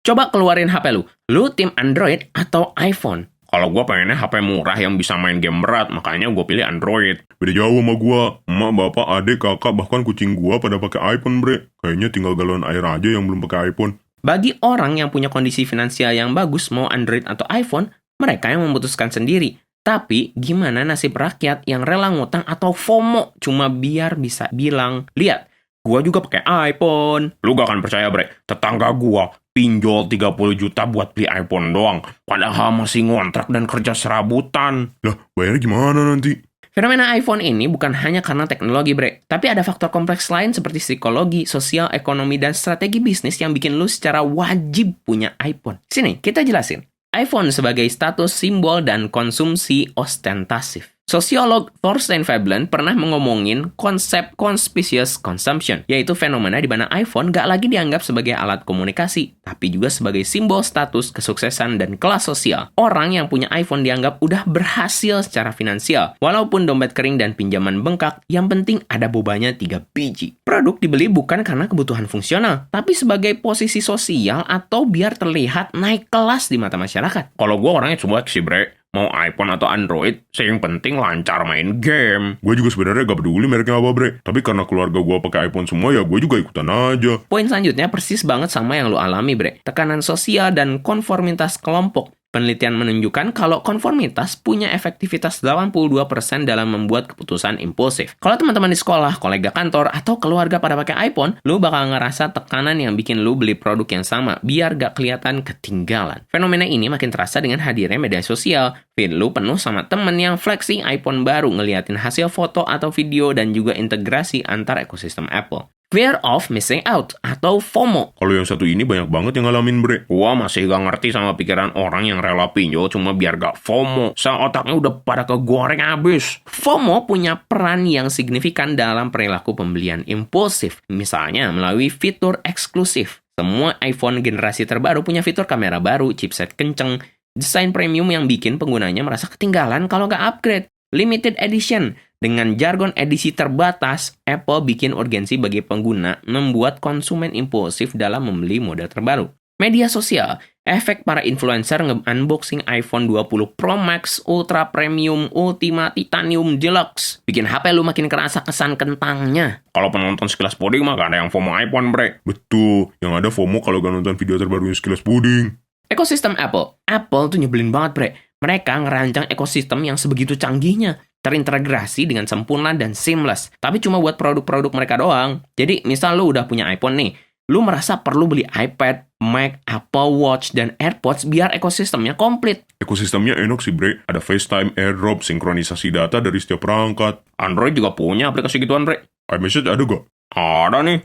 Coba keluarin HP lu. Lu tim Android atau iPhone? Kalau gue pengennya HP murah yang bisa main game berat, makanya gue pilih Android. Beda jauh sama gue. Emak, bapak, adik, kakak, bahkan kucing gue pada pakai iPhone, bre. Kayaknya tinggal galon air aja yang belum pakai iPhone. Bagi orang yang punya kondisi finansial yang bagus, mau Android atau iPhone, mereka yang memutuskan sendiri. Tapi, gimana nasib rakyat yang rela ngutang atau FOMO cuma biar bisa bilang, lihat, gua juga pakai iPhone. Lu gak akan percaya, bre. Tetangga gue pinjol 30 juta buat beli iPhone doang. Padahal masih ngontrak dan kerja serabutan. Lah, bayar gimana nanti? Fenomena iPhone ini bukan hanya karena teknologi, bre. Tapi ada faktor kompleks lain seperti psikologi, sosial, ekonomi, dan strategi bisnis yang bikin lu secara wajib punya iPhone. Sini, kita jelasin. iPhone sebagai status, simbol, dan konsumsi ostentasif. Sosiolog Thorstein Veblen pernah ngomongin konsep conspicuous consumption, yaitu fenomena di mana iPhone gak lagi dianggap sebagai alat komunikasi, tapi juga sebagai simbol status, kesuksesan, dan kelas sosial. Orang yang punya iPhone dianggap udah berhasil secara finansial, walaupun dompet kering dan pinjaman bengkak, yang penting ada bobanya 3 biji. Produk dibeli bukan karena kebutuhan fungsional, tapi sebagai posisi sosial atau biar terlihat naik kelas di mata masyarakat. Kalau gue orangnya cuek sih, bre. Mau iPhone atau Android, yang penting lancar main game. Gue juga sebenarnya gak peduli mereknya apa, bre. Tapi karena keluarga gue pakai iPhone semua, ya gue juga ikutan aja. Poin selanjutnya persis banget sama yang lo alami, bre. Tekanan sosial dan konformitas kelompok. Penelitian menunjukkan kalau konformitas punya efektivitas 82% dalam membuat keputusan impulsif. Kalau teman-teman di sekolah, kolega kantor, atau keluarga pada pakai iPhone, lu bakal ngerasa tekanan yang bikin lu beli produk yang sama, biar gak kelihatan ketinggalan. Fenomena ini makin terasa dengan hadirnya media sosial. Feed lu penuh sama temen yang flexing iPhone baru, ngeliatin hasil foto atau video, dan juga integrasi antar ekosistem Apple. Fear of missing out atau FOMO. Kalau yang satu ini banyak banget yang ngalamin, bre. Gua masih gak ngerti sama pikiran orang yang rela pinjol cuma biar gak FOMO. Otaknya udah pada kegoreng abis. FOMO punya peran yang signifikan dalam perilaku pembelian impulsif. Misalnya melalui fitur eksklusif. Semua iPhone generasi terbaru punya fitur kamera baru, chipset kenceng, desain premium yang bikin penggunanya merasa ketinggalan kalau gak upgrade. Limited edition. Dengan jargon edisi terbatas, Apple bikin urgensi bagi pengguna membuat konsumen impulsif dalam membeli model terbaru. Media sosial, efek para influencer nge-unboxing iPhone 20 Pro Max, Ultra Premium, Ultima, Titanium, Deluxe. Bikin HP lu makin kerasa kesan kentangnya. Kalau penonton Sekilas Puding mah gak ada yang FOMO iPhone, bre. Betul, yang ada FOMO kalau gak nonton video terbarunya Sekilas Puding. Ekosistem Apple. Apple tuh nyebelin banget, bre. Mereka ngerancang ekosistem yang sebegitu canggihnya. Terintegrasi dengan sempurna dan seamless. Tapi cuma buat produk-produk mereka doang. Jadi, misal lu udah punya iPhone nih. Lu merasa perlu beli iPad, Mac, Apple Watch, dan AirPods biar ekosistemnya komplit. Ekosistemnya enak sih, bre. Ada FaceTime, AirDrop, sinkronisasi data dari setiap perangkat. Android juga punya aplikasi gituan, bre. iMessage ada gak? Ada nih.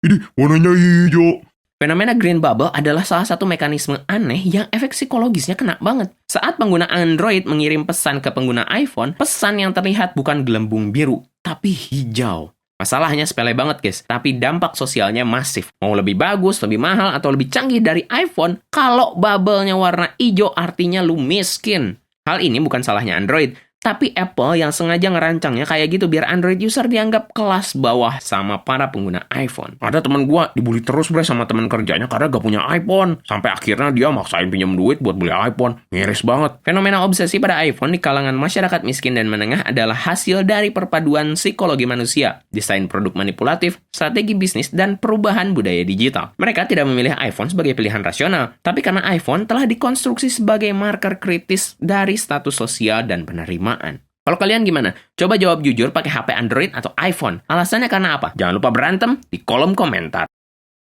Ini warnanya hijau. Fenomena green bubble adalah salah satu mekanisme aneh yang efek psikologisnya kena banget. Saat pengguna Android mengirim pesan ke pengguna iPhone, pesan yang terlihat bukan gelembung biru, tapi hijau. Masalahnya sepele banget, guys, tapi dampak sosialnya masif. Mau lebih bagus, lebih mahal, atau lebih canggih dari iPhone, kalau bubble-nya warna hijau artinya lu miskin. Hal ini bukan salahnya Android, tapi Apple yang sengaja ngerancangnya kayak gitu biar Android user dianggap kelas bawah sama para pengguna iPhone. Ada temen gua dibully terus, bre, sama temen kerjanya karena gak punya iPhone. Sampai akhirnya dia maksain pinjam duit buat beli iPhone. Miris banget. Fenomena obsesi pada iPhone di kalangan masyarakat miskin dan menengah adalah hasil dari perpaduan psikologi manusia, desain produk manipulatif, strategi bisnis, dan perubahan budaya digital. Mereka tidak memilih iPhone sebagai pilihan rasional, tapi karena iPhone telah dikonstruksi sebagai marker kritis dari status sosial dan penerimaan. Kalau kalian gimana? Coba jawab jujur pakai HP Android atau iPhone. Alasannya karena apa? Jangan lupa berantem di kolom komentar.